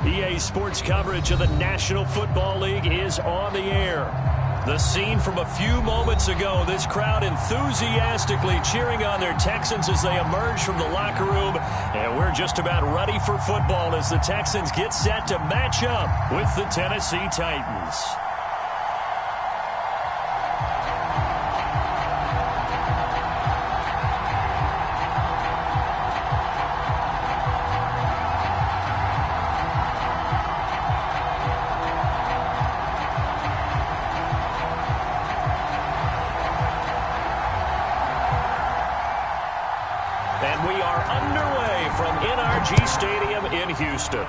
EA Sports coverage of the National Football League is on the air. The scene from a few moments ago, this crowd enthusiastically cheering on their Texans as they emerge from the locker room. And we're just about ready for football as the Texans get set to match up with the Tennessee Titans. And we are underway from NRG Stadium in Houston.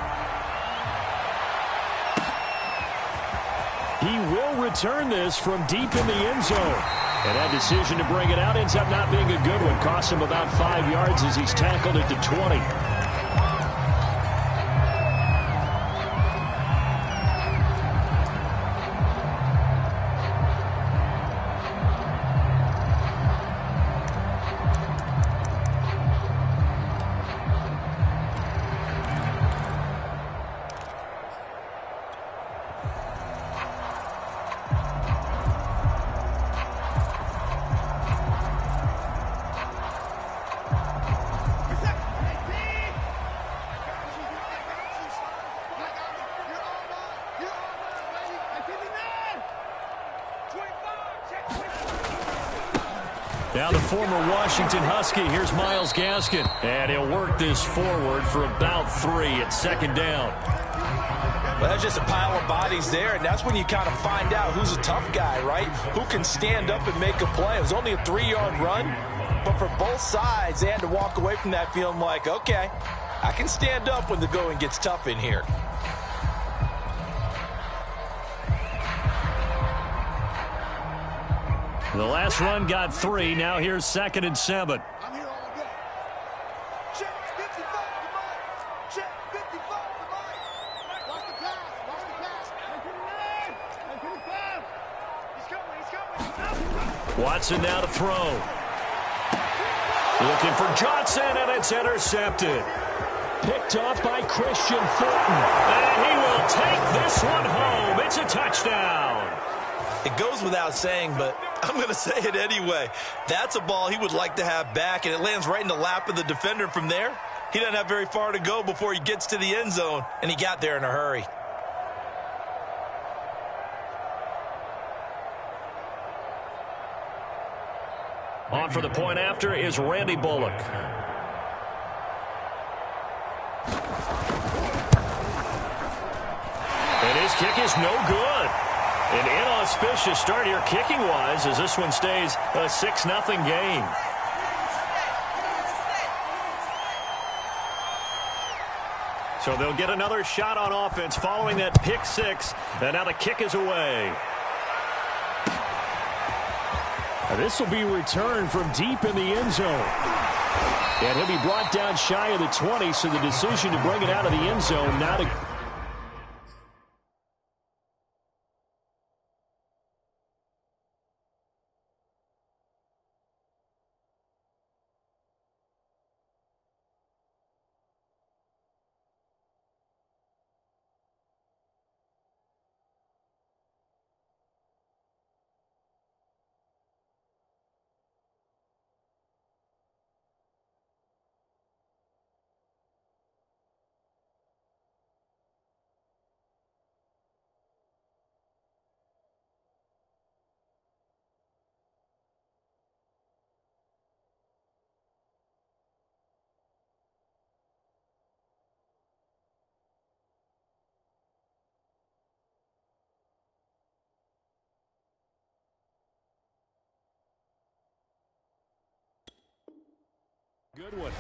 He will return this from deep in the end zone. And that decision to bring it out ends up not being a good one. Costs him about 5 yards as he's tackled at the 20. Now the former Washington Husky, here's Myles Gaskin. And he'll work this forward for about 3 at second down. Well, that's just a pile of bodies there, and that's when you kind of find out who's a tough guy, right? Who can stand up and make a play. It was only a 3-yard run, but for both sides, they had to walk away from that feeling like, okay, I can stand up when the going gets tough in here. The last run got 3. Now here's 2nd and 7. I'm here all day. Check 55 to Mike. Check 55 to Mike. Watch the pass. Watch the pass. 159. 155. He's coming. Watson now to throw. Looking for Johnson, and it's intercepted. Picked off by Christian Fulton. And he will take this one home. It's a touchdown. It goes without saying, but I'm going to say it anyway. That's a ball he would like to have back, and it lands right in the lap of the defender from there. He doesn't have very far to go before he gets to the end zone, and he got there in a hurry. On for the point after is Randy Bullock. And his kick is no good. An inauspicious start here kicking-wise as this one stays a 6-0 game. So they'll get another shot on offense following that pick 6. And now the kick is away. This will be returned from deep in the end zone. And he'll be brought down shy of the 20, so the decision to bring it out of the end zone now to... Good one.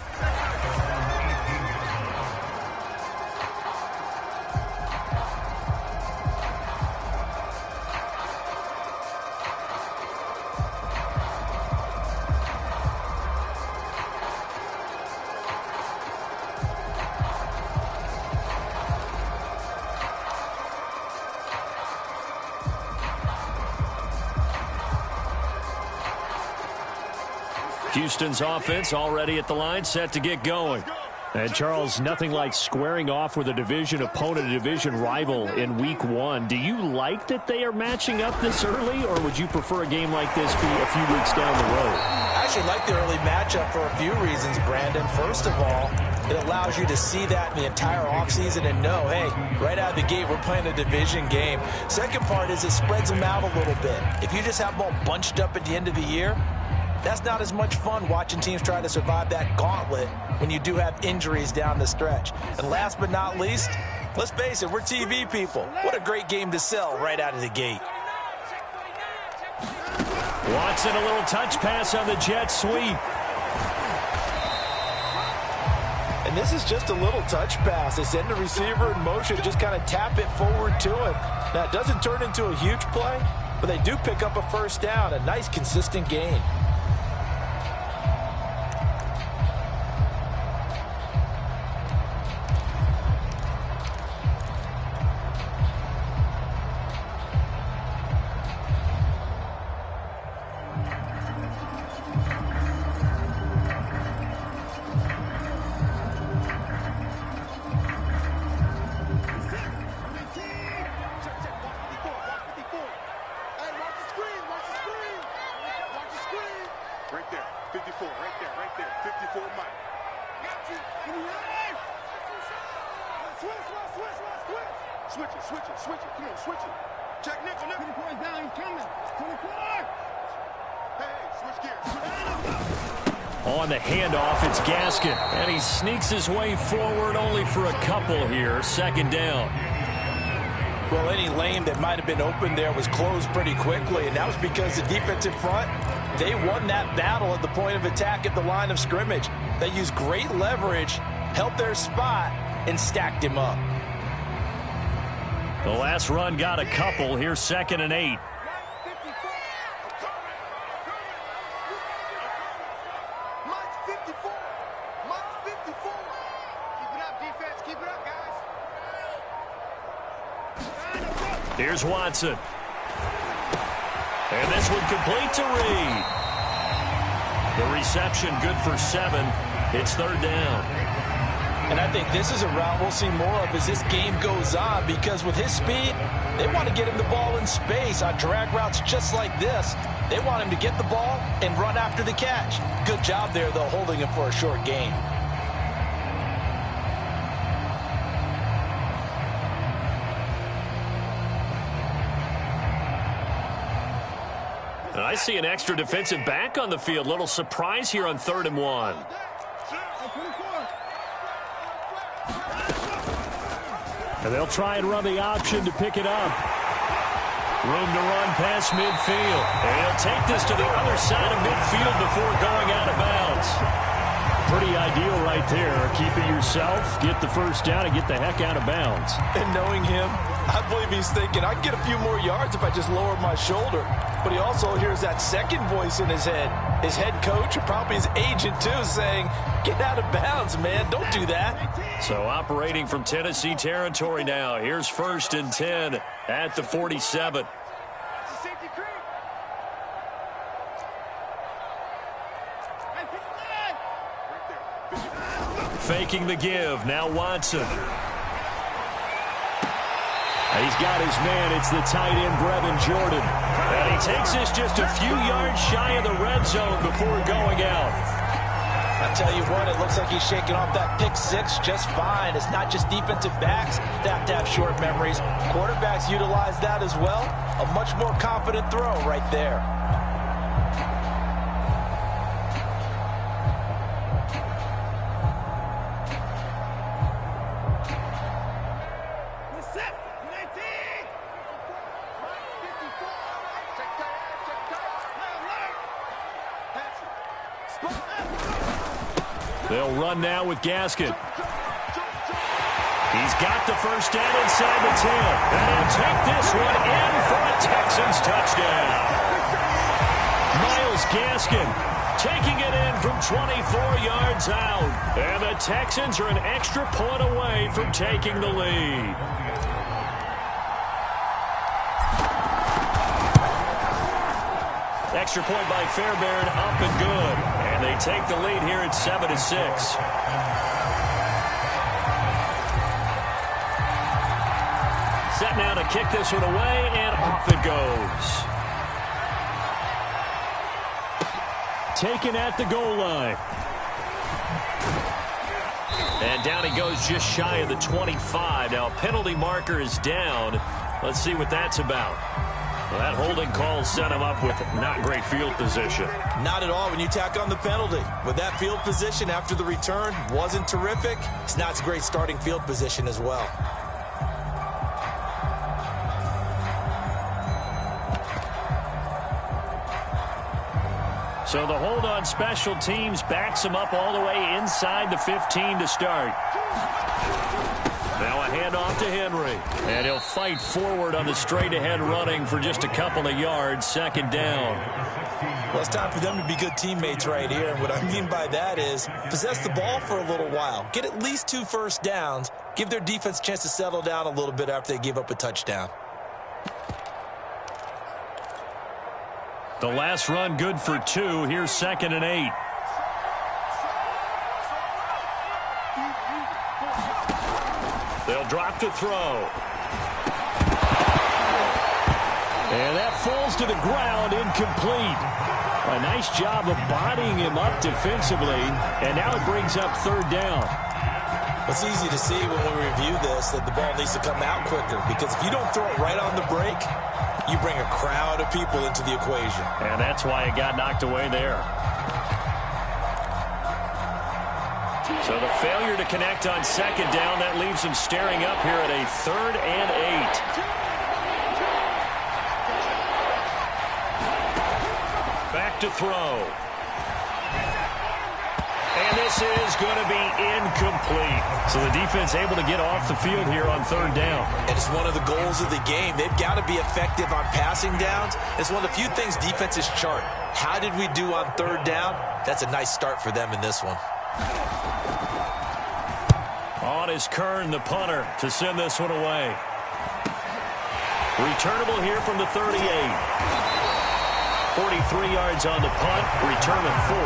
Houston's offense already at the line, set to get going. And, Charles, nothing like squaring off with a division opponent, a division rival in Week 1. Do you like that they are matching up this early, or would you prefer a game like this be a few weeks down the road? I actually like the early matchup for a few reasons, Brandon. First of all, it allows you to see that in the entire offseason and know, hey, right out of the gate, we're playing a division game. Second part is it spreads them out a little bit. If you just have them all bunched up at the end of the year, that's not as much fun watching teams try to survive that gauntlet when you do have injuries down the stretch. And last but not least, let's face it, we're TV people. What a great game to sell right out of the gate. Watson, a little touch pass on the jet sweep. And this is just a little touch pass. They send the receiver in motion, just kind of tap it forward to him. Now, it doesn't turn into a huge play, but they do pick up a first down, a nice, consistent gain. On the handoff, it's Gaskin, and he sneaks his way forward only for a couple here. Second down. Well, any lane that might have been open there was closed pretty quickly, and that was because the defensive front, they won that battle at the point of attack at the line of scrimmage. They used great leverage, held their spot, and stacked him up. The last run got a couple. Here's 2nd and 8. Here's Watson. And this one complete to Reed. The reception good for 7. It's 3rd down. And I think this is a route we'll see more of as this game goes on, because with his speed, they want to get him the ball in space on drag routes just like this. They want him to get the ball and run after the catch. Good job there, though, holding him for a short gain. And I see an extra defensive back on the field. Little surprise here on 3rd and 1. And they'll try and run the option to pick it up. Room to run past midfield. And he'll take this to the other side of midfield before going out of bounds. Pretty ideal right there. Keep it yourself, get the first down, and get the heck out of bounds. And knowing him, I believe he's thinking, I can get a few more yards if I just lower my shoulder. But he also hears that second voice in his head. His head coach, or probably his agent too, saying, get out of bounds, man. Don't do that. So operating from Tennessee territory now. Here's 1st and 10 at the 47. Faking the give. Now Watson. He's got his man. It's the tight end, Brevin Jordan. And he takes this just a few yards shy of the red zone before going out. I tell you what, it looks like he's shaking off that pick 6 just fine. It's not just defensive backs that have to have short memories. Quarterbacks utilize that as well. A much more confident throw right there. They'll run now with Gaskin. He's got the first down inside the 10. And he'll take this one in for a Texans touchdown. Myles Gaskin taking it in from 24 yards out. And the Texans are an extra point away from taking the lead. Extra point by Fairbairn, up and good. And they take the lead here at 7-6. Set now to kick this one away, and off it goes. Taken at the goal line. And down he goes just shy of the 25. Now, penalty marker is down. Let's see what that's about. Well, that holding call set him up with not great field position. Not at all when you tack on the penalty. With that field position after the return wasn't terrific. It's not a great starting field position as well. So the hold on special teams backs him up all the way inside the 15 to start. Now a handoff to Henry. And he'll fight forward on the straight-ahead running for just a couple of yards. Second down. Well, it's time for them to be good teammates right here. And what I mean by that is possess the ball for a little while. Get at least 2 first downs. Give their defense a chance to settle down a little bit after they give up a touchdown. The last run good for 2. Here's 2nd and 8. They'll drop to throw. And that falls to the ground, incomplete. A nice job of bodying him up defensively, and now it brings up 3rd down. It's easy to see when we review this that the ball needs to come out quicker, because if you don't throw it right on the break, you bring a crowd of people into the equation. And that's why it got knocked away there. So the failure to connect on 2nd down, that leaves him staring up here at a 3rd and 8. Back to throw. And this is going to be incomplete. So the defense able to get off the field here on 3rd down. And it's one of the goals of the game. They've got to be effective on passing downs. It's one of the few things defenses chart. How did we do on 3rd down? That's a nice start for them in this one. On is Kern, the punter, to send this one away. Returnable here from the 38. 43 yards on the punt, return of 4,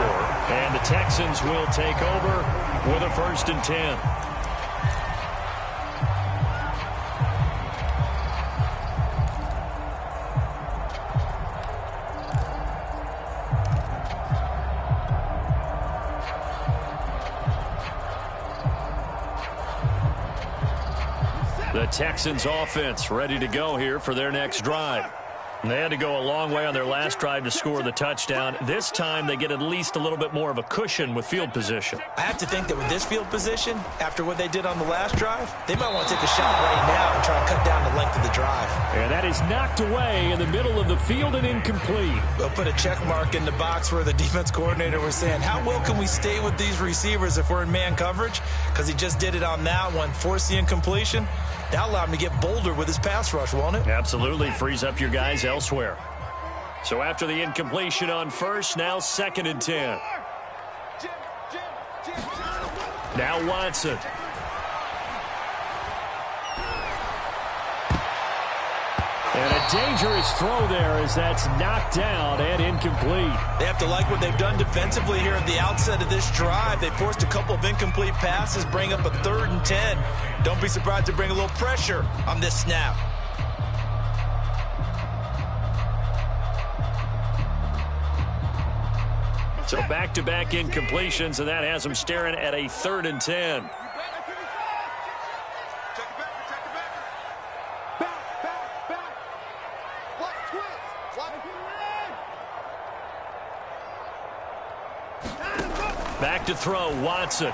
and the Texans will take over with a 1st and 10. The Texans offense ready to go here for their next drive. They had to go a long way on their last drive to score the touchdown. This time they get at least a little bit more of a cushion with field position. I have to think that with this field position, after what they did on the last drive, they might want to take a shot right now and try and cut down the length of the drive. And that is knocked away in the middle of the field and incomplete. They'll put a check mark in the box where the defense coordinator was saying, how well can we stay with these receivers if we're in man coverage? Because he just did it on that one, forced the incompletion. That allowed him to get bolder with his pass rush, won't it? Absolutely. Frees up your guys elsewhere. So after the incompletion on 1st, now 2nd and 10. Now Watson. And a dangerous throw there as that's knocked down and incomplete. They have to like what they've done defensively here at the outset of this drive. They forced a couple of incomplete passes, bring up a 3rd and 10. Don't be surprised to bring a little pressure on this snap. So back-to-back incompletions, and that has them staring at a 3rd and 10. Back to throw, Watson.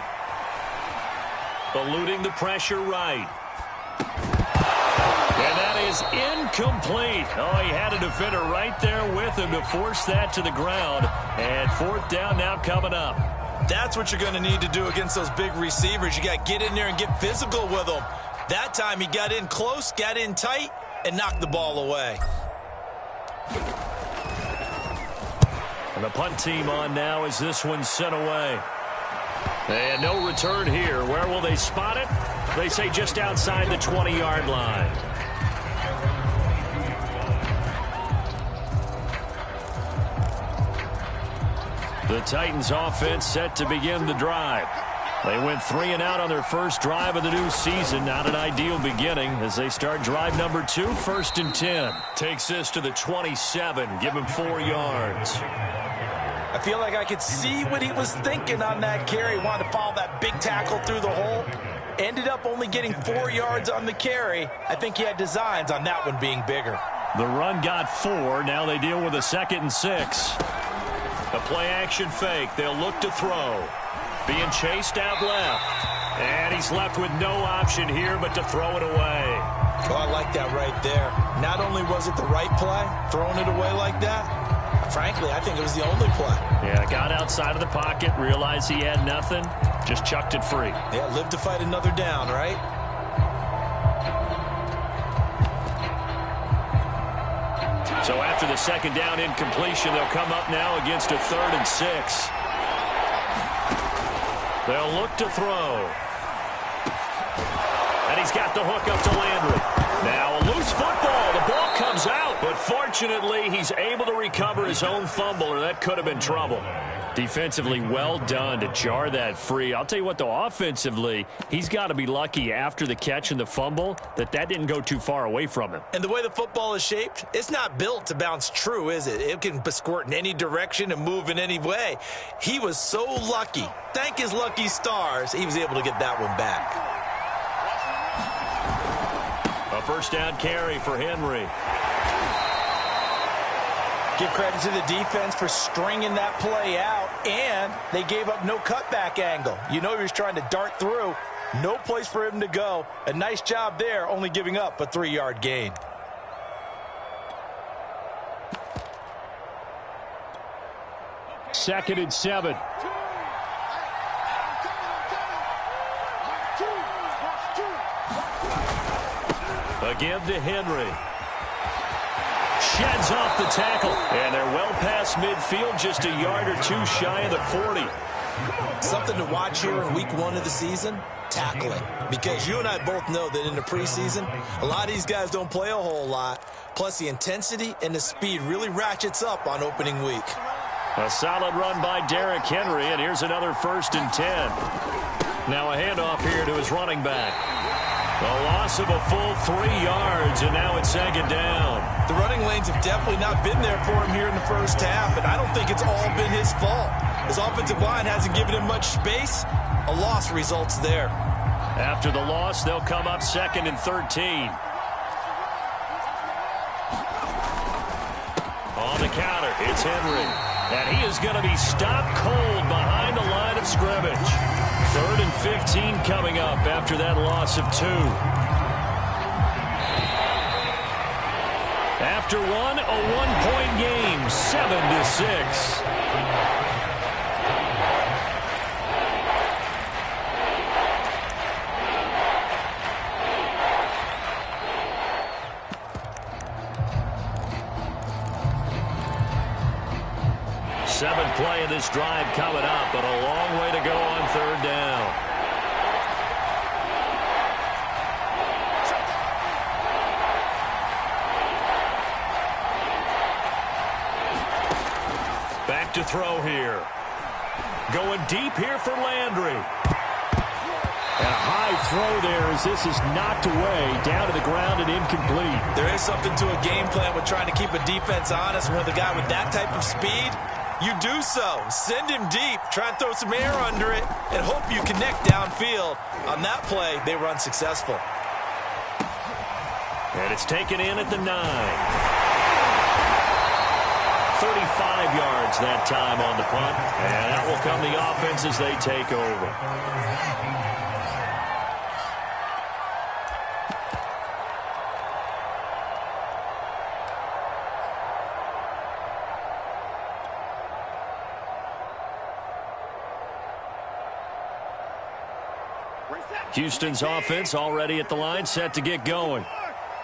Eluding the pressure right. And that is incomplete. Oh, he had a defender right there with him to force that to the ground. And 4th down now coming up. That's what you're going to need to do against those big receivers. You got to get in there and get physical with them. That time he got in close, got in tight, and knocked the ball away. And the punt team on now as this one's sent away. And no return here. Where will they spot it? They say just outside the 20-yard line. The Titans offense set to begin the drive. They went 3 and out on their first drive of the new season. Not an ideal beginning as they start drive number 2, 1st and 10. Takes this to the 27. Give him 4 yards. I feel like I could see what he was thinking on that carry. Wanted to follow that big tackle through the hole. Ended up only getting 4 yards on the carry. I think he had designs on that one being bigger. The run got 4. Now they deal with a 2nd and 6. A play action fake. They'll look to throw. Being chased out left. And he's left with no option here but to throw it away. Oh, I like that right there. Not only was it the right play, throwing it away like that, frankly, I think it was the only play. Yeah, got outside of the pocket, realized he had nothing, just chucked it free. Yeah, live to fight another down, right? So after the 2nd down incompletion, they'll come up now against a 3rd and 6. They'll look to throw. And he's got the hook up to Landry. Now a loose football. The ball comes out. But fortunately, he's able to recover his own fumble, or that could have been trouble. Defensively, well done to jar that free. I'll tell you what, though, offensively, he's got to be lucky after the catch and the fumble that didn't go too far away from him. And the way the football is shaped, it's not built to bounce true, is it? It can squirt in any direction and move in any way. He was so lucky. Thank his lucky stars, he was able to get that one back. A 1st down carry for Henry. Give credit to the defense for stringing that play out, and they gave up no cutback angle. You know he was trying to dart through. No place for him to go. A nice job there, only giving up a 3-yard gain. Second and 7. Again to Henry. Sheds off the tackle. And they're well past midfield, just a yard or 2 shy of the 40. Something to watch here in week 1 of the season, tackling. Because you and I both know that in the preseason, a lot of these guys don't play a whole lot. Plus the intensity and the speed really ratchets up on opening week. A solid run by Derrick Henry, and here's another 1st and 10. Now a handoff here to his running back. A loss of a full 3 yards, and now it's 2nd down. The running lanes have definitely not been there for him here in the first half, and I don't think it's all been his fault. His offensive line hasn't given him much space. A loss results there. After the loss, they'll come up 2nd and 13. On the counter, it's Henry. And he is going to be stopped cold behind the line of scrimmage. 3rd and 15 coming up after that loss of 2. After one, a 1-point game, 7-6. Seventh play of this drive coming up, but a long way to go on 3rd down. Back to throw here. Going deep here for Landry. And a high throw there as this is knocked away, down to the ground and incomplete. There is something to a game plan with trying to keep a defense honest. When the guy with that type of speed, you do so. Send him deep. Try and throw some air under it and hope you connect downfield. On that play, they were unsuccessful. And it's taken in at the 9. 35 yards that time on the punt. And out will come the offense as they take over. Houston's offense already at the line, set to get going.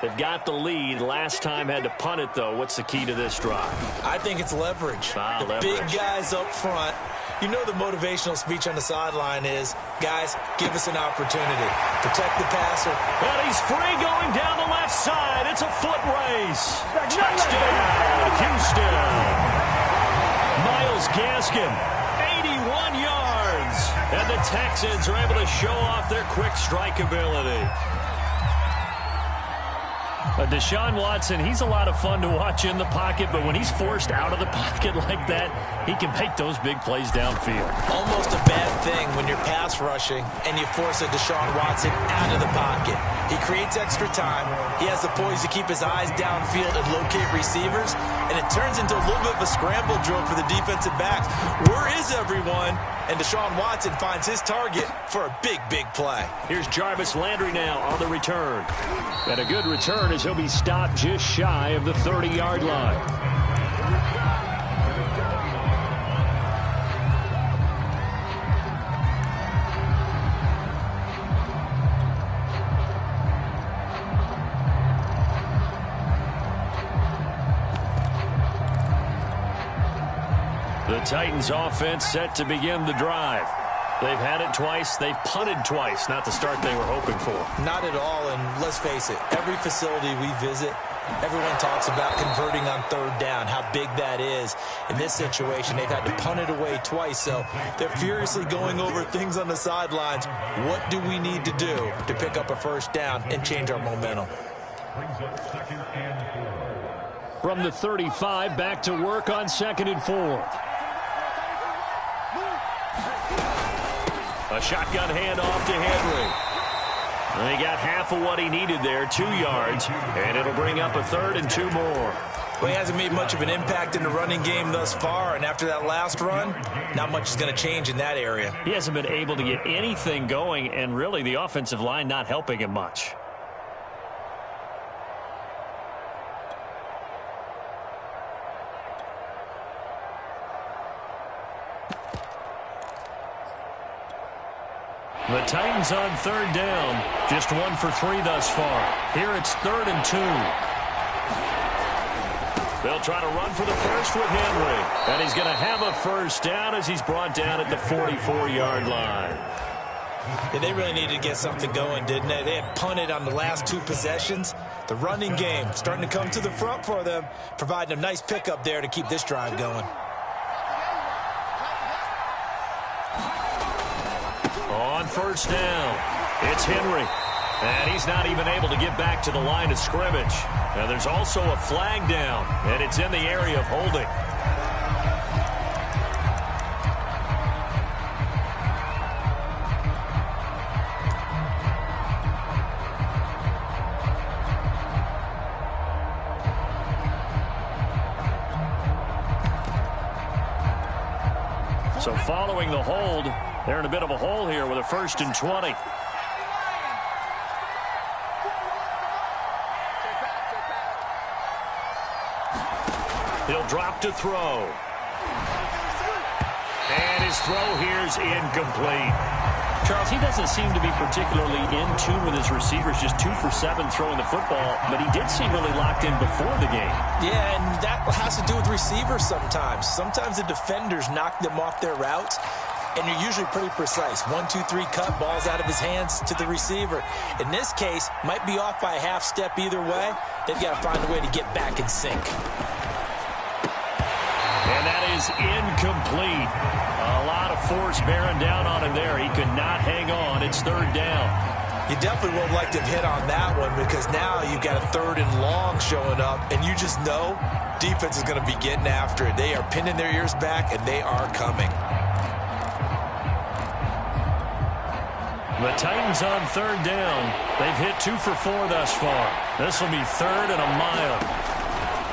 They've got the lead. Last time had to punt it, though. What's the key to this drive? I think it's leverage. The big guys up front. You know the motivational speech on the sideline is, guys, give us an opportunity. Protect the passer. And he's free going down the left side. It's a foot race. Touchdown, Houston. Myles Gaskin, 80 yards. And the Texans are able to show off their quick strike ability. Deshaun Watson, he's a lot of fun to watch in the pocket, but when he's forced out of the pocket like that, he can make those big plays downfield. Almost a bad thing when you're pass rushing and you force a Deshaun Watson out of the pocket. He creates extra time. He has the poise to keep his eyes downfield and locate receivers, and it turns into a little bit of a scramble drill for the defensive backs. Where is everyone? And Deshaun Watson finds his target for a big, big play. Here's Jarvis Landry now on the return. And a good return as he'll be stopped just shy of the 30-yard line. The Titans offense set to begin the drive. They've had it twice. They've punted twice. Not the start they were hoping for. Not at all, and let's face it, every facility we visit, everyone talks about converting on third down, how big that is. In this situation, they've had to punt it away twice, so they're furiously going over things on the sidelines. What do we need to do to pick up a first down and change our momentum? From the 35, back to work on 2nd and 4. A shotgun handoff to Henry. And he got half of what he needed there, 2 yards, and it'll bring up a 3rd and 2 more. Well, he hasn't made much of an impact in the running game thus far, and after that last run, not much is going to change in that area. He hasn't been able to get anything going, and really the offensive line not helping him much. The Titans on 3rd down. Just 1 for 3 thus far. Here it's 3rd and 2. They'll try to run for the first with Henry. And he's going to have a first down as he's brought down at the 44-yard line. Yeah, they really needed to get something going, didn't they? They had punted on the last 2 possessions. The running game starting to come to the front for them, providing a nice pickup there to keep this drive going. On 1st down, it's Henry. And he's not even able to get back to the line of scrimmage. Now there's also a flag down, and it's in the area of holding. So following the hold, they're in a bit of a hole here with a 1st and 20. He'll drop to throw. And his throw here is incomplete. Charles, he doesn't seem to be particularly in tune with his receivers, just 2 for 7 throwing the football, but he did seem really locked in before the game. Yeah, and that has to do with receivers sometimes. Sometimes the defenders knock them off their routes, and you're usually pretty precise. 1, 2, 3 cut, balls out of his hands to the receiver. In this case, might be off by a half step either way. They've got to find a way to get back in sync. And that is incomplete. A lot of force bearing down on him there. He could not hang on. It's 3rd down. You definitely would like to hit on that one because now you've got a 3rd and long showing up, and you just know defense is going to be getting after it. They are pinning their ears back, and they are coming. The Titans on 3rd down. They've hit 2 for 4 thus far. This will be 3rd and a mile.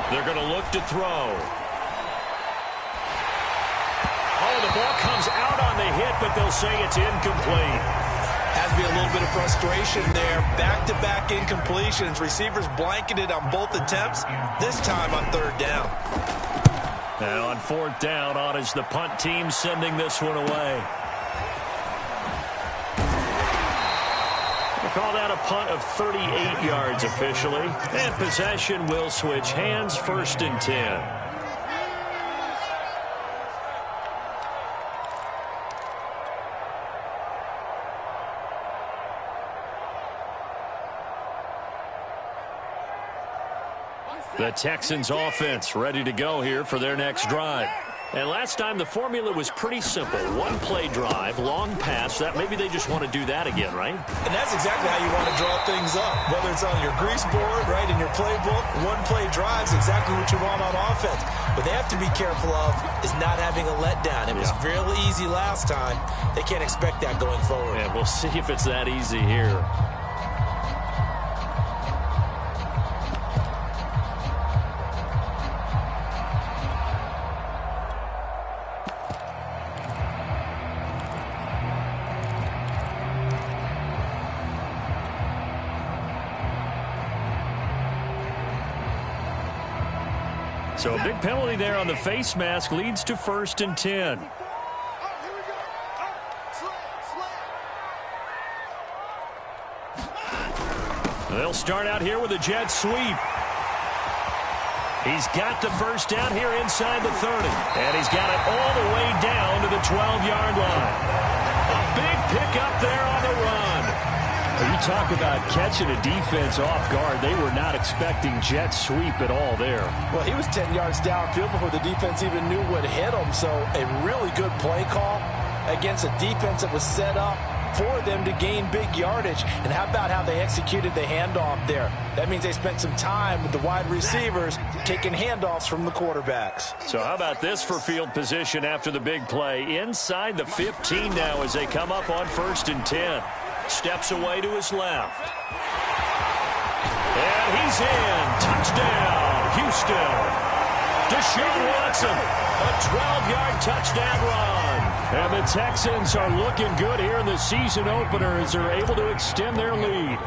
They're going to look to throw. Oh, the ball comes out on the hit, but they'll say it's incomplete. Has to be a little bit of frustration there. Back-to-back incompletions. Receivers blanketed on both attempts, this time on 3rd down. Now on 4th down, on is the punt team sending this one away. We'll call that a punt of 38 yards officially. And possession will switch hands, 1st and 10. The Texans offense ready to go here for their next drive. And last time the formula was pretty simple. One-play drive, long pass. That maybe they just want to do that again, right? And that's exactly how you want to draw things up. Whether it's on your grease board, right, in your playbook, one-play drive is exactly what you want on offense. What they have to be careful of is not having a letdown. It was real easy last time. They can't expect that going forward. Yeah, we'll see if it's that easy here. So a big penalty there on the face mask leads to 1st and 10. They'll start out here with a jet sweep. He's got the first down here inside the 30. And he's got it all the way down to the 12-yard line. A big pickup there on the run. You talk about catching a defense off guard. They were not expecting jet sweep at all there. Well, he was 10 yards downfield before the defense even knew what hit him. So a really good play call against a defense that was set up for them to gain big yardage. And how about how they executed the handoff there? That means they spent some time with the wide receivers taking handoffs from the quarterbacks. So how about this for field position after the big play? Inside the 15 now as they come up on 1st and 10. Steps away to his left. And he's in. Touchdown, Houston. Deshaun Watson, a 12-yard touchdown run. And the Texans are looking good here in the season opener as they're able to extend their lead.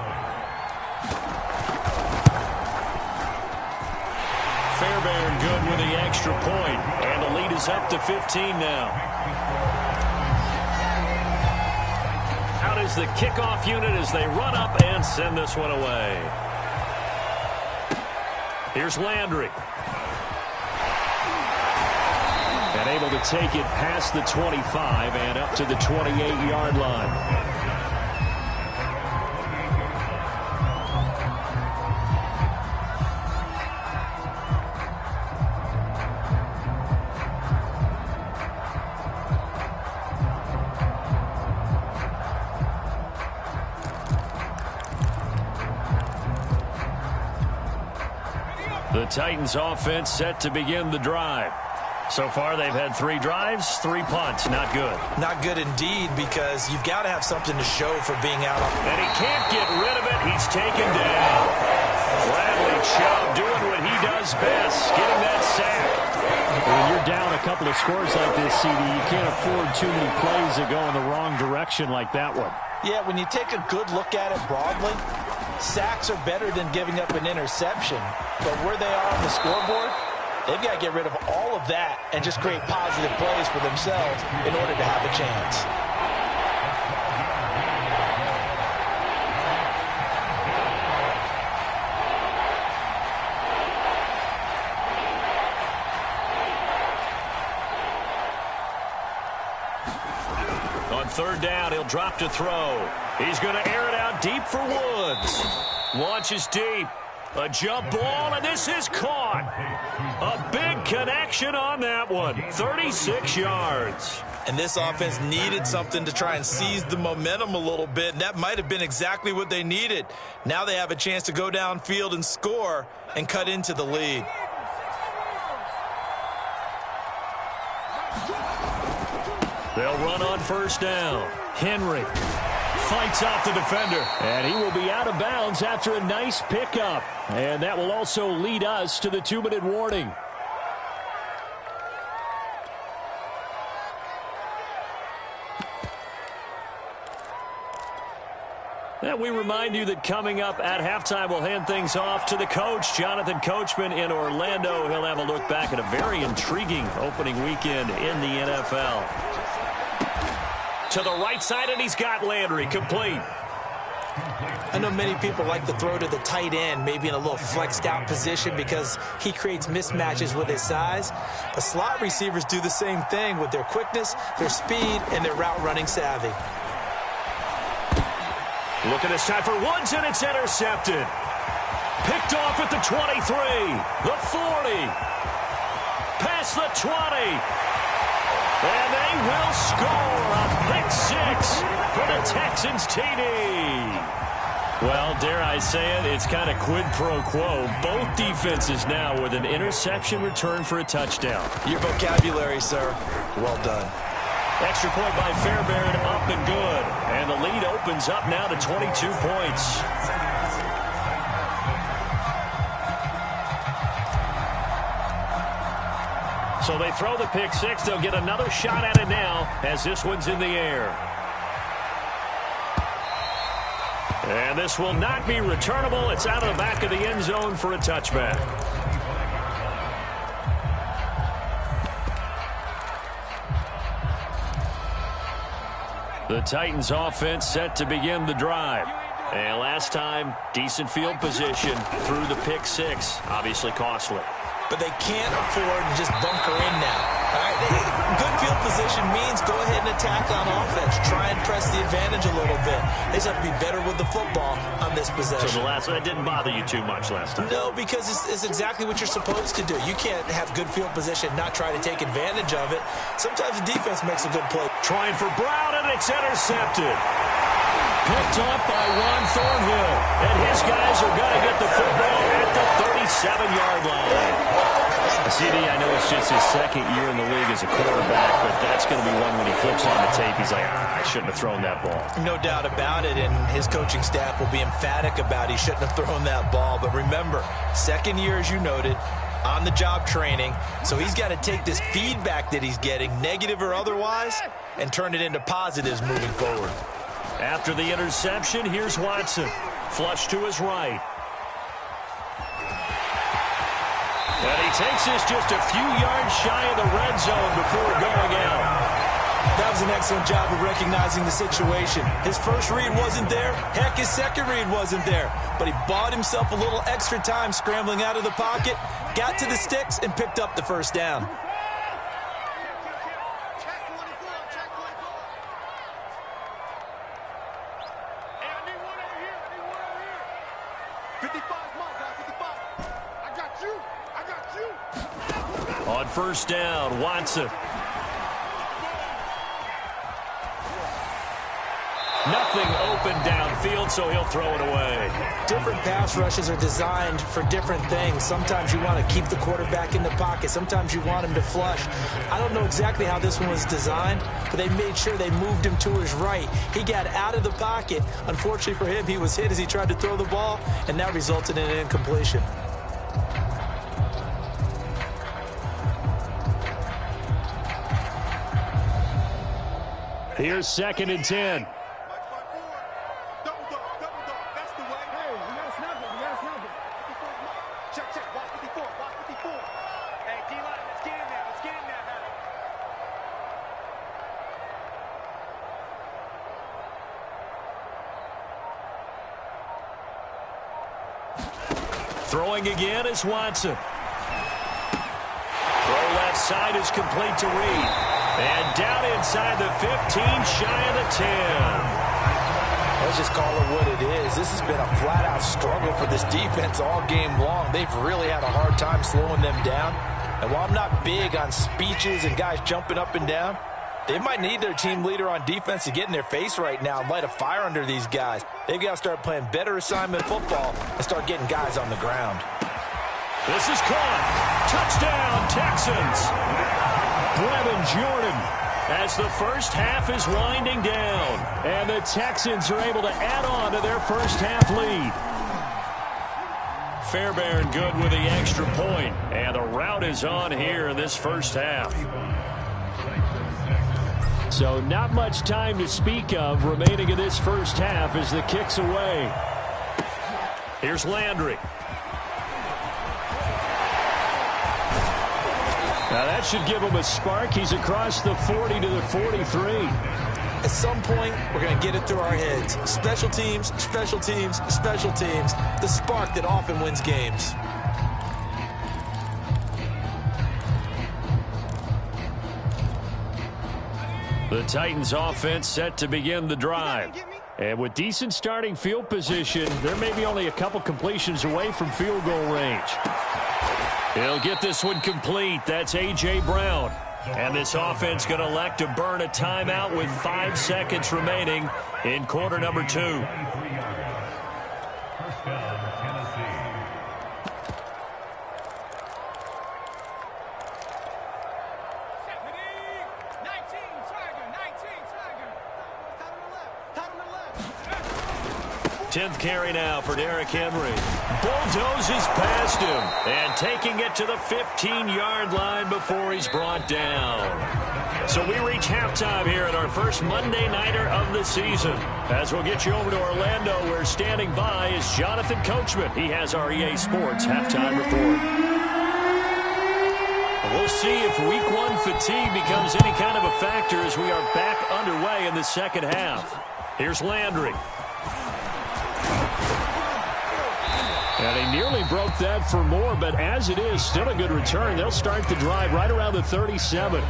Fairbairn good with the extra point. And the lead is up to 15 now. Out is the kickoff unit as they run up and send this one away. Here's Landry. And able to take it past the 25 and up to the 28-yard line. The Titans offense set to begin the drive. So far, they've had 3 drives, 3 punts. Not good. Not good indeed, because you've got to have something to show for being out. And he can't get rid of it. He's taken down. Bradley Chubb doing what he does best, getting that sack. When you're down a couple of scores like this, CD, you can't afford too many plays that go in the wrong direction like that one. Yeah, when you take a good look at it broadly, sacks are better than giving up an interception. But where they are on the scoreboard, they've got to get rid of all of that and just create positive plays for themselves in order to have a chance. On 3rd down, he'll drop to throw. He's going to air it out deep for Woods. Launches deep. A jump ball, and this is caught. A big connection on that one. 36 yards. And this offense needed something to try and seize the momentum a little bit, and that might have been exactly what they needed. Now they have a chance to go downfield and score and cut into the lead. They'll run on 1st down. Henry fights off the defender, and he will be out of bounds after a nice pickup. And that will also lead us to the 2-minute warning. And we remind you that coming up at halftime, we'll hand things off to the coach, Jonathan Coachman in Orlando. He'll have a look back at a very intriguing opening weekend in the NFL. To the right side, and he's got Landry complete. I know many people like to throw to the tight end, maybe in a little flexed out position because he creates mismatches with his size. But slot receivers do the same thing with their quickness, their speed, and their route running savvy. Looking this time for Woods, and it's intercepted. Picked off at the 23, the 40, past the 20, And they will score a pick six for the Texans TD. Well, dare I say it, it's kind of quid pro quo. Both defenses now with an interception return for a touchdown. Your vocabulary, sir. Well done. Extra point by Fairbairn, up and good. And the lead opens up now to 22 points. So they throw the pick six. They'll get another shot at it now as this one's in the air. And this will not be returnable. It's out of the back of the end zone for a touchback. The Titans offense set to begin the drive. And last time, decent field position through the pick six. Obviously costly. But they can't afford to just bunker in now. All right, good field position means go ahead and attack on offense. Try and press the advantage a little bit. They just have to be better with the football on this possession. So the last one, that didn't bother you too much last time? No, because it's exactly what you're supposed to do. You can't have good field position, not try to take advantage of it. Sometimes the defense makes a good play. Trying for Brown, and it's intercepted. Picked up by Juan Thornhill. And his guys are going to get the football at the 37-yard line. CD, I know it's just his second year in the league as a quarterback, but that's going to be one when he flips on the tape. He's like, I shouldn't have thrown that ball. No doubt about it, and his coaching staff will be emphatic about he shouldn't have thrown that ball. But remember, second year, as you noted, on-the-job training, so he's got to take this feedback that he's getting, negative or otherwise, and turn it into positives moving forward. After the interception, here's Watson. Flush to his right. And he takes this just a few yards shy of the red zone before going out. That was an excellent job of recognizing the situation. His first read wasn't there. Heck, his second read wasn't there. But he bought himself a little extra time scrambling out of the pocket, got to the sticks, and picked up the first down. On first down, Watson. Nothing open downfield, so he'll throw it away. Different pass rushes are designed for different things. Sometimes you want to keep the quarterback in the pocket. Sometimes you want him to flush. I don't know exactly how this one was designed, but they made sure they moved him to his right. He got out of the pocket. Unfortunately for him, he was hit as he tried to throw the ball, and that resulted in an incompletion. Here's 2nd and 10. Throwing again is Watson. Throw left side is complete to Reed. And down inside the 15, shy of the 10. Let's just call it what it is. This has been a flat-out struggle for this defense all game long. They've really had a hard time slowing them down. And while I'm not big on speeches and guys jumping up and down, they might need their team leader on defense to get in their face right now and light a fire under these guys. They've got to start playing better assignment football and start getting guys on the ground. This is caught. Touchdown, Texans. Brevin Jordan as the first half is winding down. And the Texans are able to add on to their first half lead. Fairbairn good with the extra point. And the rout is on here in this first half. So not much time to speak of remaining in this first half as the kick's away. Here's Landry. Now that should give him a spark. He's across the 40 to the 43. At some point, we're going to get it through our heads. Special teams, special teams, special teams. The spark that often wins games. The Titans offense set to begin the drive. And with decent starting field position, there may be only a couple completions away from field goal range. He'll get this one complete. That's A.J. Brown. And this offense going to elect to burn a timeout with 5 seconds remaining in quarter number 2. Tenth carry now for Derrick Henry. Bulldozes past him and taking it to the 15-yard line before he's brought down. So we reach halftime here at our first Monday Nighter of the season. As we'll get you over to Orlando, where standing by is Jonathan Coachman. He has our EA Sports halftime report. We'll see if Week 1 fatigue becomes any kind of a factor as we are back underway in the second half. Here's Landry. And he nearly broke that for more, but as it is, still a good return. They'll start the drive right around the 37.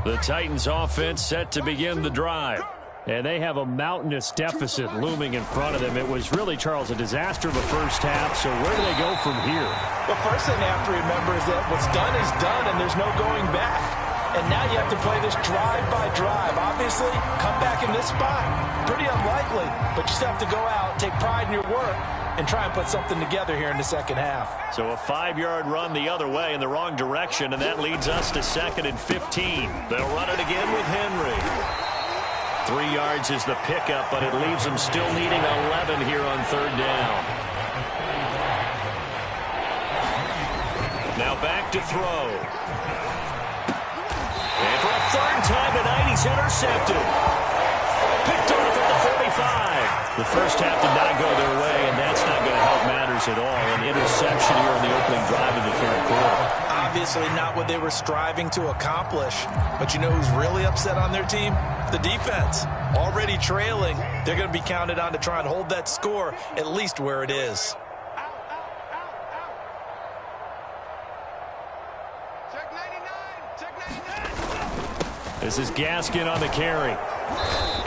The Titans offense set to begin the drive. And they have a mountainous deficit looming in front of them. It was really, Charles, a disaster of a first half. So where do they go from here? The first thing they have to remember is that what's done is done, and there's no going back. And now you have to play this drive by drive. Obviously, come back in this spot, pretty unlikely. But you still have to go out, take pride in your work, and try and put something together here in the second half. So a 5-yard run the other way in the wrong direction, and that leads us to 2nd and 15. They'll run it again with Henry. 3 yards is the pickup, but it leaves them still needing 11 here on 3rd down. Now back to throw. And for a 3rd time tonight, he's intercepted. Picked off at the 45. The first half did not go their way, and that's not going to help matters at all. An interception here in the opening drive of the 3rd quarter. Obviously not what they were striving to accomplish. But you know who's really upset on their team? The defense. Already trailing. They're going to be counted on to try and hold that score at least where it is. Check 99. Check 99. This is Gaskin on the carry.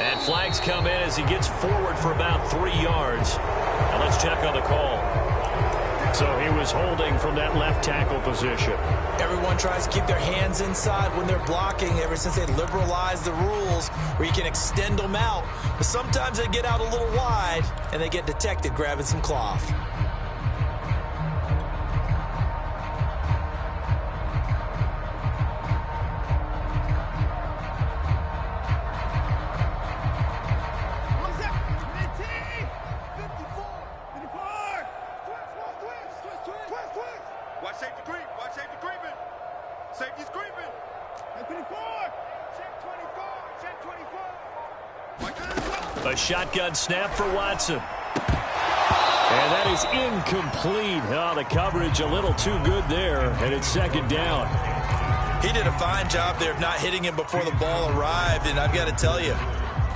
And flags come in as he gets forward for about 3 yards. Now let's check on the call. So he was holding from that left tackle position. Everyone tries to keep their hands inside when they're blocking ever since they liberalized the rules where you can extend them out. But sometimes they get out a little wide and they get detected grabbing some cloth. Watch safety creep. Watch safety creeping. Safety's creeping. Check 24. Check 24. Check 24. A shotgun snap for Watson. And that is incomplete. Oh, the coverage a little too good there, and it's 2nd down. He did a fine job there of not hitting him before the ball arrived, and I've got to tell you,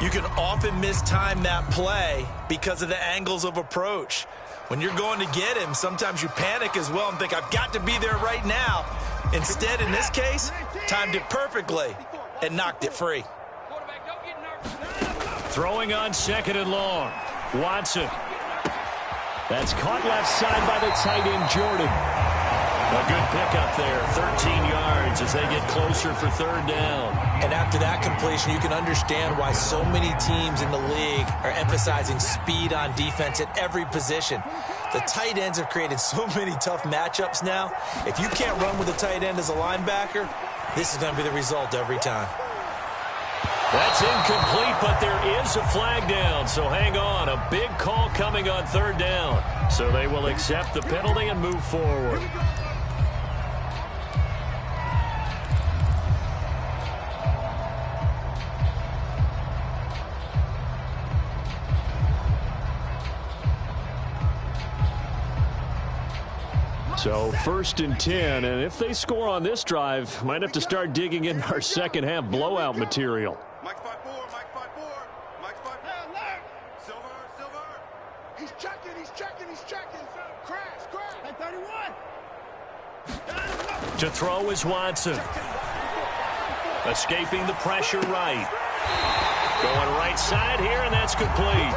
you can often mistime that play because of the angles of approach. When you're going to get him, sometimes you panic as well and think, I've got to be there right now. Instead, in this case, timed it perfectly and knocked it free. Throwing on 2nd and long. Watson. That's caught left side by the tight end, Jordan. A good pickup there, 13 yards as they get closer for 3rd down. And after that completion, you can understand why so many teams in the league are emphasizing speed on defense at every position. The tight ends have created so many tough matchups now. If you can't run with a tight end as a linebacker, this is going to be the result every time. That's incomplete, but there is a flag down, so hang on. A big call coming on 3rd down. So they will accept the penalty and move forward. So 1st and 10, and if they score on this drive, might have to start digging in our second half blowout material. Mike's 5-4. Mike's 5-4. Mike's 5-4. Silver. He's checking. Crash. At 31. To throw is Watson. Escaping the pressure right. Going right side here, and that's complete.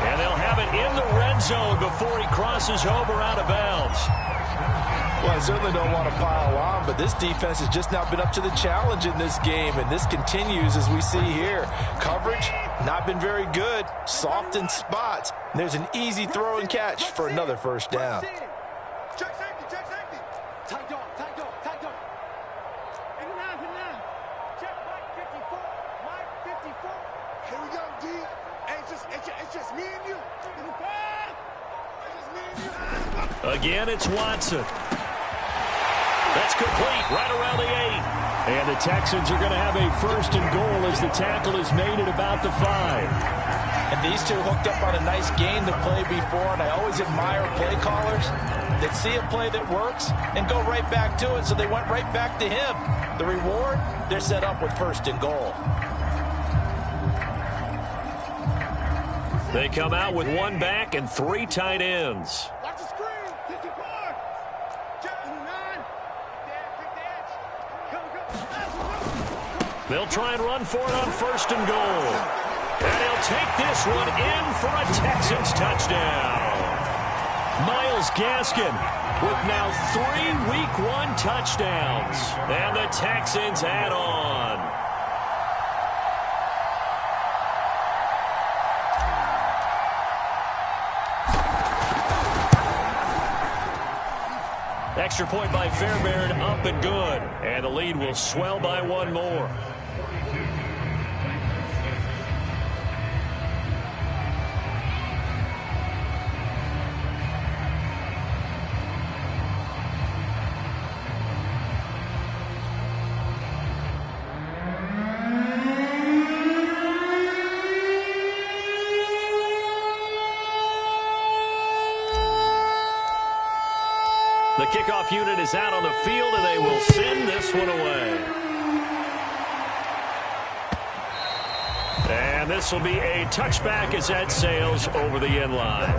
And they'll have it in the red zone before he crosses over out of bounds. Well, I certainly don't want to pile on, but this defense has just not been up to the challenge in this game, and this continues as we see here. Coverage, not been very good, soft in spots. And there's an easy throw and catch for another first down. Check safety, check safety. Tight dog, tight dog, tight dog. 89, 89. Check Mike 54, Mike 54. Here we go, D. It's just me and you. It's just me and you. Again, it's Watson. That's complete right around the 8. And the Texans are going to have a first and goal as the tackle is made at about the 5. And these two hooked up on a nice game to play before, and I always admire play callers that see a play that works and go right back to it, so they went right back to him. The reward, they're set up with first and goal. They come out with one back and 3 tight ends. Watch the screen. 54. Check 9. Pick the edge. Go. They'll try and run for it on first and goal. And he'll take this one in for a Texans touchdown. Myles Gaskin with now 3 Week 1 touchdowns. And the Texans add on. Extra point by Fairbairn, up and good. And the lead will swell by 1 more. The kickoff unit is out on the field, and they will send this one away. And this will be a touchback as that sails over the end line.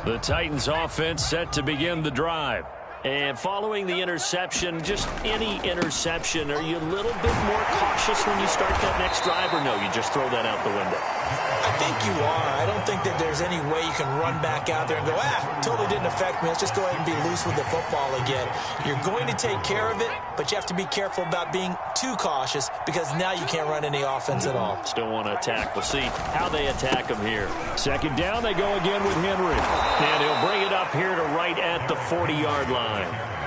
The Titans offense set to begin the drive. And following the interception, just any interception, are you a little bit more cautious when you start that next drive, or no, you just throw that out the window? I think you are. I don't think that there's any way you can run back out there and go, totally didn't affect me. Let's just go ahead and be loose with the football again. You're going to take care of it, but you have to be careful about being too cautious because now you can't run any offense at all. Still want to attack. We'll see how they attack him here. Second down, they go again with Henry. And he'll bring it up here to right at the 40-yard line.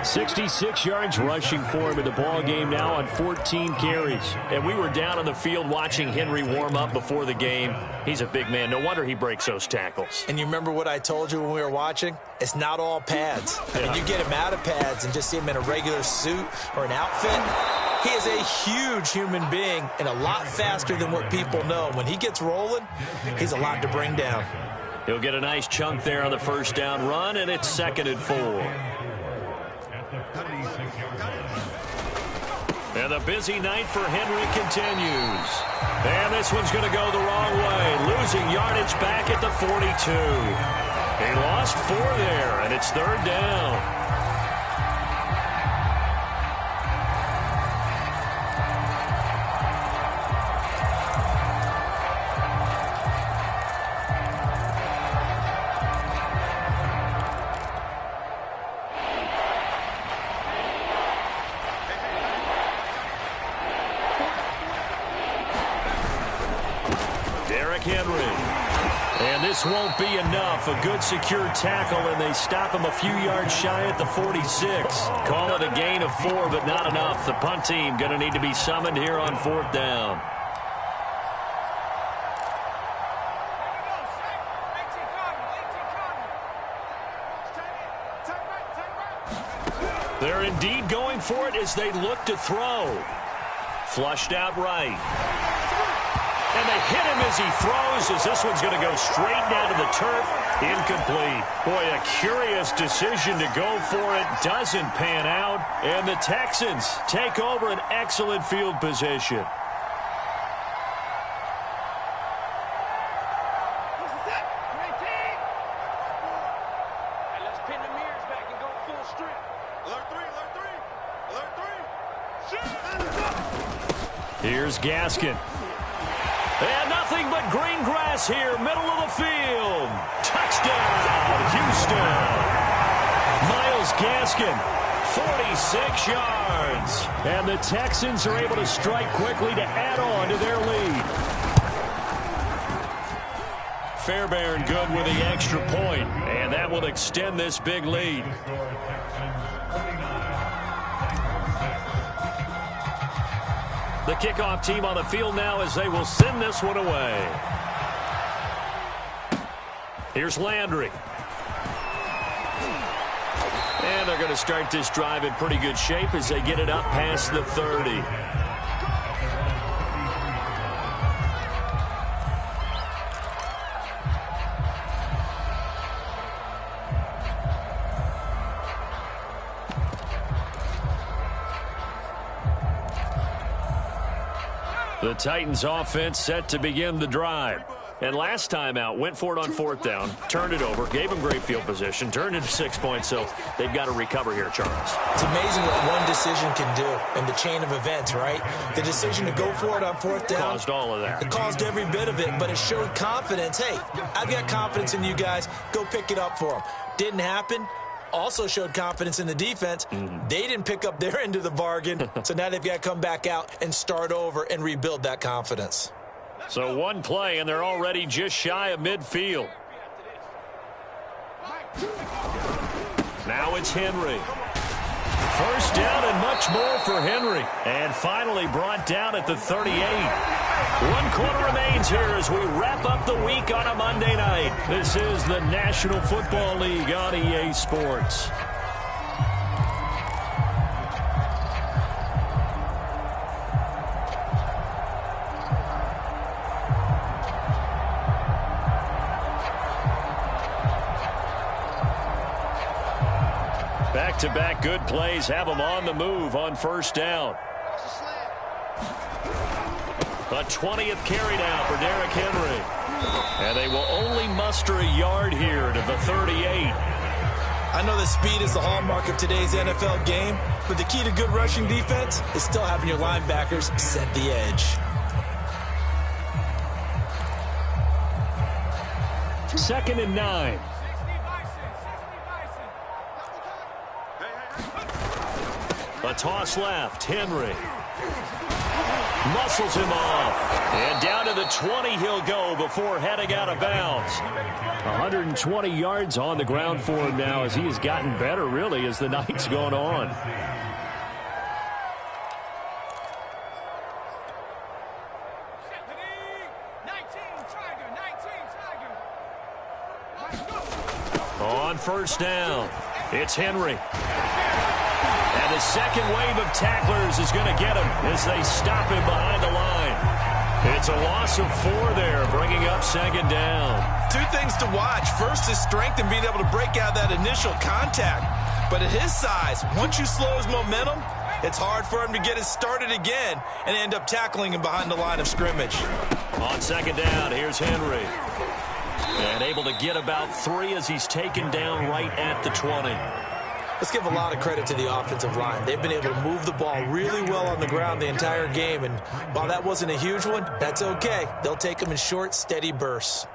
66 yards rushing for him in the ball game now on 14 carries. And we were down on the field watching Henry warm up before the game. He's a big man. No wonder he breaks those tackles. And you remember what I told you when we were watching? It's not all pads. I mean, you get him out of pads and just see him in a regular suit or an outfit. He is a huge human being and a lot faster than what people know. When he gets rolling, he's a lot to bring down. He'll get a nice chunk there on the first down run, and it's 2nd and 4. And the busy night for Henry continues. And this one's going to go the wrong way. Losing yardage back at the 42. He lost 4 there, and it's 3rd down. Henry. And this won't be enough. A good secure tackle, and they stop him a few yards shy at the 46. Call it a gain of 4, but not enough. The punt team going to need to be summoned here on 4th down. They're indeed going for it as they look to throw. Flushed out right. And they hit him as he throws, as this one's going to go straight down to the turf Incomplete. Boy, a curious decision to go for it. Doesn't pan out. And the Texans take over an excellent field position. Here's Gaskin. And nothing but green grass here, middle of the field. Touchdown, Houston. Myles Gaskin, 46 yards. And the Texans are able to strike quickly to add on to their lead. Fairbairn good with the extra point, and that will extend this big lead. The kickoff team on the field now as they will send this one away. Here's Landry. And they're going to start this drive in pretty good shape as they get it up past the 30. The Titans offense set to begin the drive. And last time out, went for it on 4th down, turned it over, gave them great field position, turned into 6 points, so they've got to recover here, Charles. It's amazing what one decision can do in the chain of events, right? The decision to go for it on 4th down. Caused all of that. It caused every bit of it, but it showed confidence. Hey, I've got confidence in you guys. Go pick it up for them. Didn't happen. Also showed confidence in the defense. They didn't pick up their end of the bargain, so now they've got to come back out and start over and rebuild that confidence. So one play, and they're already just shy of midfield. Now it's Henry. First down and much more for Henry. And finally brought down at the 38. 1 quarter remains here as we wrap up the week on a Monday night. This is the National Football League on EA Sports. Back-to-back good plays have them on the move on first down. A 20th carry now for Derrick Henry. And they will only muster a yard here to the 38. I know that speed is the hallmark of today's NFL game, but the key to good rushing defense is still having your linebackers set the edge. Second and 9. A toss left. Henry muscles him off. And down to the 20 he'll go before heading out of bounds. 120 yards on the ground for him now as he has gotten better, really, as the night's gone on. On first down, it's Henry. And the second wave of tacklers is going to get him as they stop him behind the line. It's a loss of 4 there, bringing up second down. 2 things to watch. First is strength and being able to break out that initial contact. But at his size, once you slow his momentum, it's hard for him to get it started again and end up tackling him behind the line of scrimmage. On second down, here's Henry. And able to get about 3 as he's taken down right at the 20. Let's give a lot of credit to the offensive line. They've been able to move the ball really well on the ground the entire game. And while that wasn't a huge one, that's okay. They'll take them in short, steady bursts.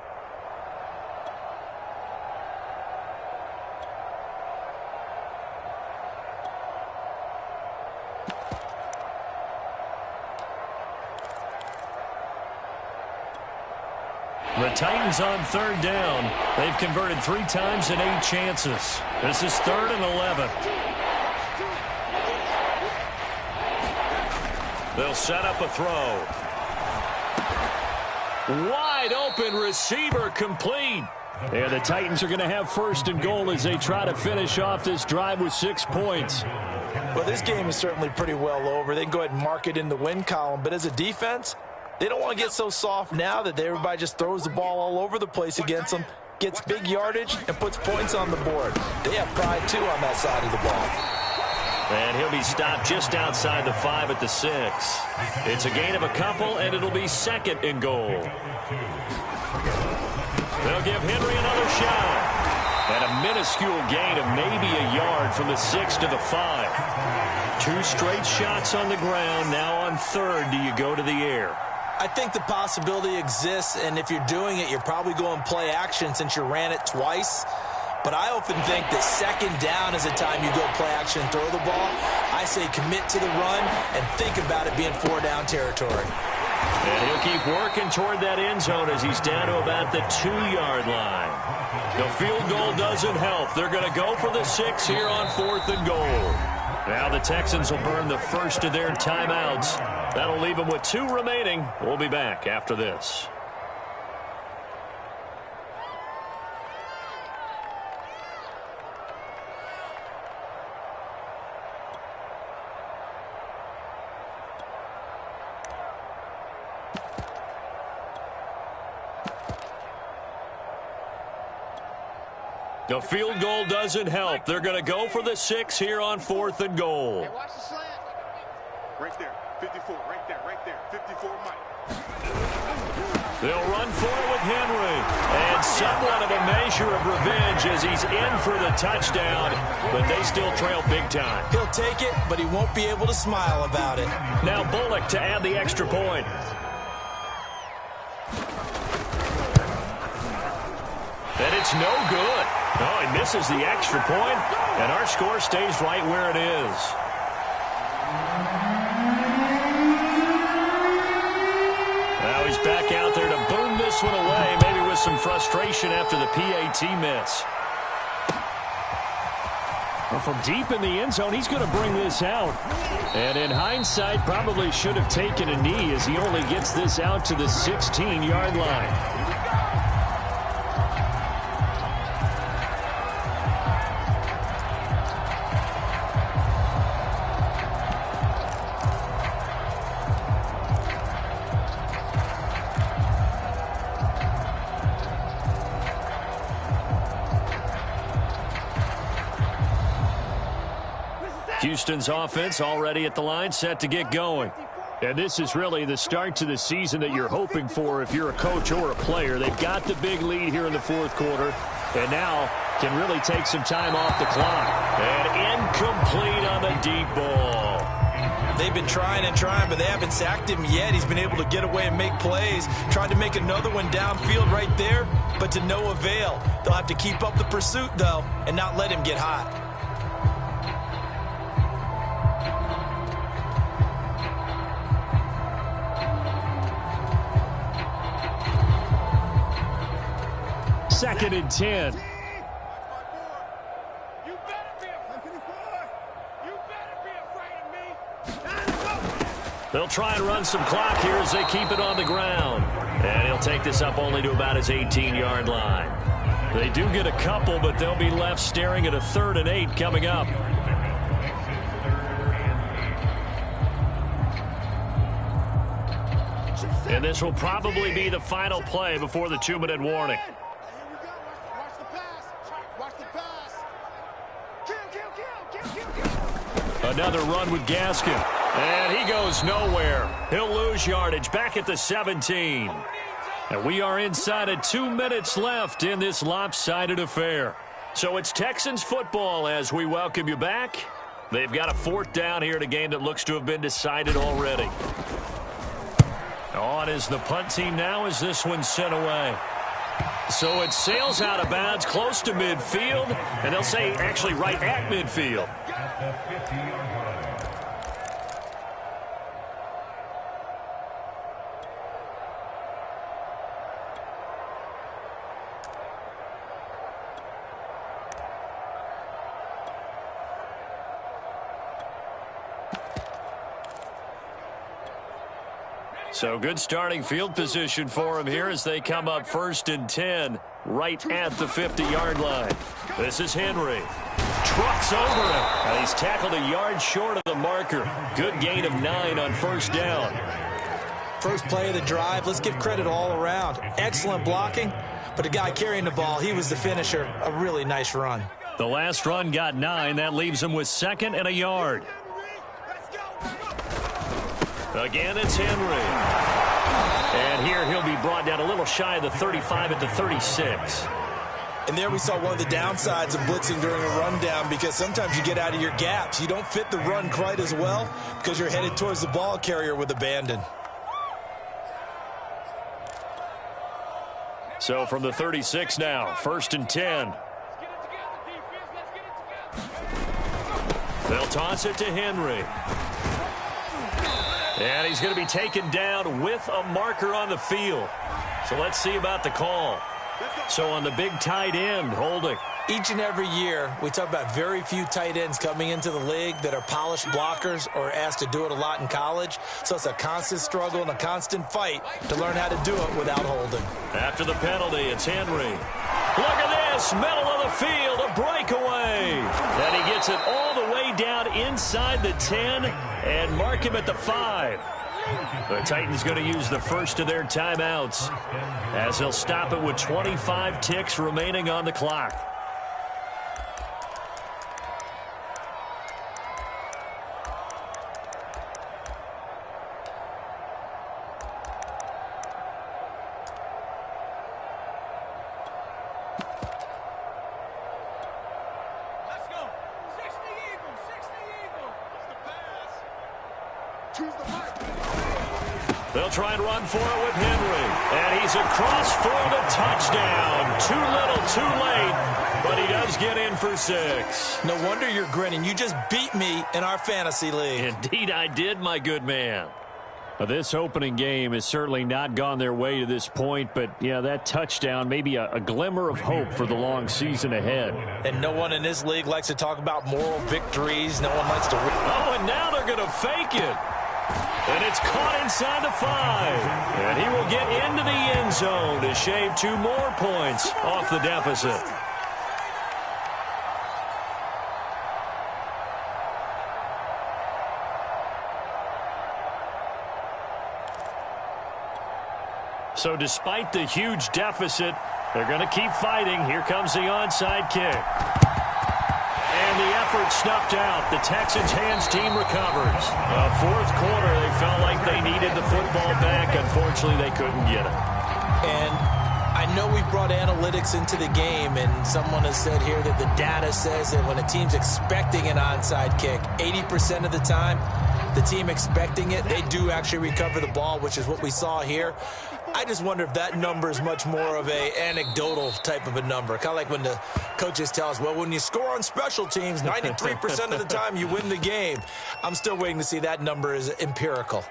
The Titans on third down. They've converted 3 times in 8 chances. This is 3rd and 11. They'll set up a throw. Wide open receiver complete. And the Titans are going to have 1st and goal as they try to finish off this drive with 6 points. Well, this game is certainly pretty well over. They can go ahead and mark it in the win column. But as a defense, they don't want to get so soft now that everybody just throws the ball all over the place against them. gets big yardage, and puts points on the board. They have pride, too, on that side of the ball. And he'll be stopped just outside the 5 at the 6. It's a gain of a couple, and it'll be 2nd and goal. They'll give Henry another shot. And a minuscule gain of maybe a yard from the 6 to the 5. 2 straight shots on the ground. Now on 3rd, do you go to the air? I think the possibility exists, and if you're doing it, you're probably going play action since you ran it twice. But I often think that 2nd down is the time you go play action and throw the ball. I say commit to the run and think about it being 4-down territory. And he'll keep working toward that end zone as he's down to about the 2-yard line. The field goal doesn't help. They're going to go for the 6 here on 4th and goal. Now the Texans will burn the first of their timeouts. That'll leave them with 2 remaining. We'll be back after this. The field goal doesn't help. They're going to go for the 6 here on 4th and goal. Hey, watch the slant. Right there, 54, right there, 54, Mike. They'll run for it with Henry. And somewhat of a measure of revenge as he's in for the touchdown, but they still trail big time. He'll take it, but he won't be able to smile about it. Now Bullock to add the extra point. And it's no good. Oh, he misses the extra point, and our score stays right where it is. Now he's back out there to boom this one away, maybe with some frustration after the PAT miss. Well, from deep in the end zone, he's going to bring this out. And in hindsight, probably should have taken a knee as he only gets this out to the 16-yard line. Houston's offense already at the line, set to get going. And this is really the start to the season that you're hoping for if you're a coach or a player. They've got the big lead here in the 4th quarter, and now can really take some time off the clock. And incomplete on the deep ball. They've been trying and trying, but they haven't sacked him yet. He's been able to get away and make plays. Tried to make another one downfield right there, but to no avail. They'll have to keep up the pursuit, though, and not let him get hot. Second and 10. They'll try and run some clock here as they keep it on the ground. And he'll take this up only to about his 18-yard line. They do get a couple, but they'll be left staring at a 3rd and 8 coming up. And this will probably be the final play before the 2-minute warning. Another run with Gaskin. And he goes nowhere. He'll lose yardage back at the 17. And we are inside of 2 minutes left in this lopsided affair. So it's Texans football as we welcome you back. They've got a 4th down here in a game that looks to have been decided already. On is the punt team now as this one's sent away. So it sails out of bounds close to midfield, and they'll say actually right at midfield. So good starting field position for him here as they come up 1st and 10 right at the 50-yard line. This is Henry. Trucks over him. And he's tackled a yard short of the marker. Good gain of 9 on 1st down. First play of the drive. Let's give credit all around. Excellent blocking, But the guy carrying the ball, he was the finisher. A really nice run. The last run got 9. That leaves him with 2nd and a yard. Again, it's Henry. And here he'll be brought down a little shy of the 35 at the 36. And there we saw one of the downsides of blitzing during a rundown, because sometimes you get out of your gaps. You don't fit the run quite as well because you're headed towards the ball carrier with abandon. So from the 36 now, 1st and 10. They'll toss it to Henry. And he's going to be taken down with a marker on the field. So let's see about the call. So on the big tight end, holding. Each and every year, we talk about very few tight ends coming into the league that are polished blockers or asked to do it a lot in college. So it's a constant struggle and a constant fight to learn how to do it without holding. After the penalty, it's Henry. Look at this, middle of the field, a breakaway. And he gets it all the way down inside the 10 and mark him at the 5. The Titans going to use the first of their timeouts as they'll stop it with 25 ticks remaining on the clock. They'll try and run for it with Henry. And he's across for the touchdown. Too little, too late. But he does get in for 6. No wonder you're grinning. You just beat me in our fantasy league. Indeed I did, my good man. This opening game has certainly not gone their way to this point, but, yeah, that touchdown may be a glimmer of hope for the long season ahead. And no one in this league likes to talk about moral victories. No one likes to win. Oh, and now they're going to fake it. And it's caught inside the 5. And he will get into the end zone to shave 2 more points off the deficit. So despite the huge deficit, they're going to keep fighting. Here comes the onside kick. And the effort snuffed out. The Texans' hands team recovers. Fourth quarter, they felt like they needed the football back. Unfortunately, they couldn't get it. And I know we brought analytics into the game, and someone has said here that the data says that when a team's expecting an onside kick, 80% of the time, the team expecting it, they do actually recover the ball, which is what we saw here. I just wonder if that number is much more of a anecdotal type of a number. Kind of like when the coaches tell us, well, when you score on special teams, 93% of the time you win the game. I'm still waiting to see that number is empirical.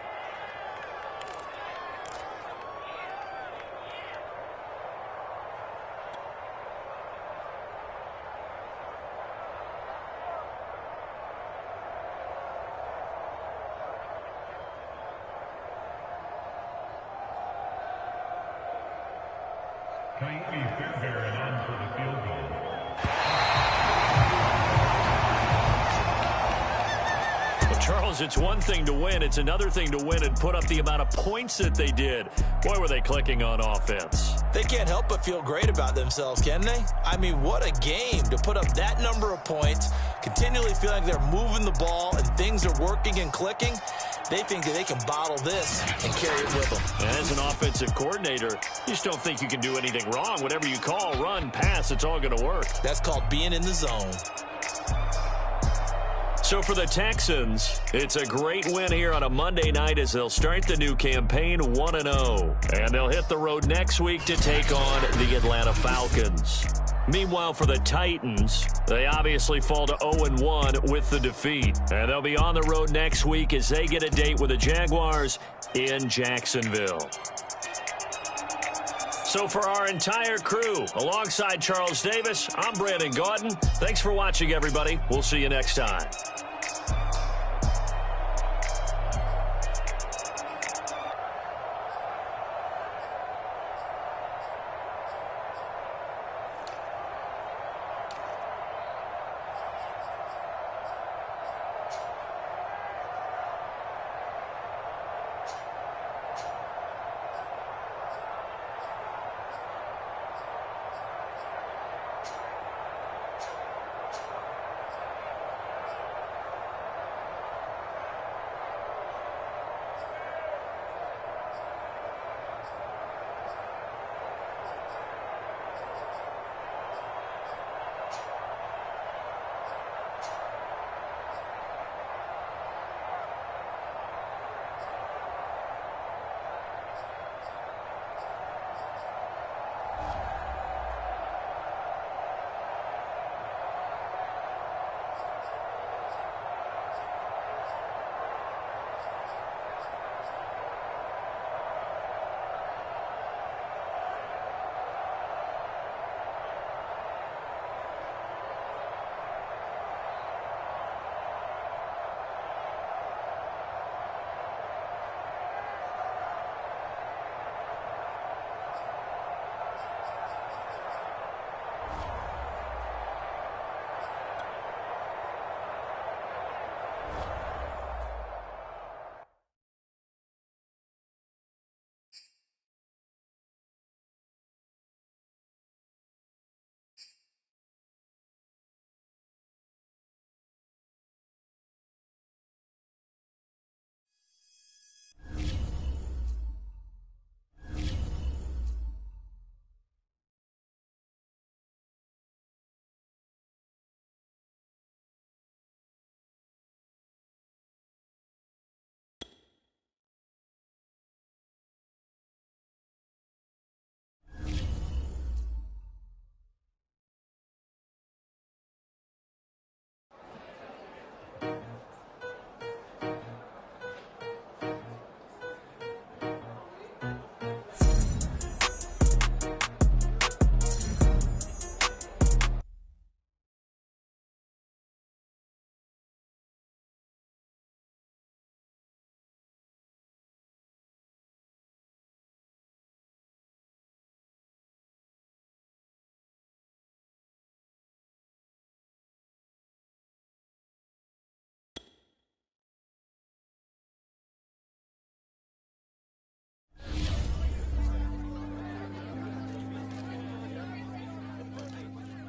Charles, it's one thing to win. It's another thing to win and put up the amount of points that they did. Boy, were they clicking on offense. They can't help but feel great about themselves, can they? I mean, what a game to put up that number of points, continually feeling like they're moving the ball and things are working and clicking. They think that they can bottle this and carry it with them. And as an offensive coordinator, you just don't think you can do anything wrong. Whatever you call, run, pass, it's all going to work. That's called being in the zone. So for the Texans, it's a great win here on a Monday night as they'll start the new campaign 1-0. And they'll hit the road next week to take on the Atlanta Falcons. Meanwhile, for the Titans, they obviously fall to 0-1 with the defeat. And they'll be on the road next week as they get a date with the Jaguars in Jacksonville. So for our entire crew, alongside Charles Davis, I'm Brandon Gaudin. Thanks for watching, everybody. We'll see you next time.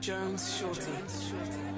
Jones Shorty.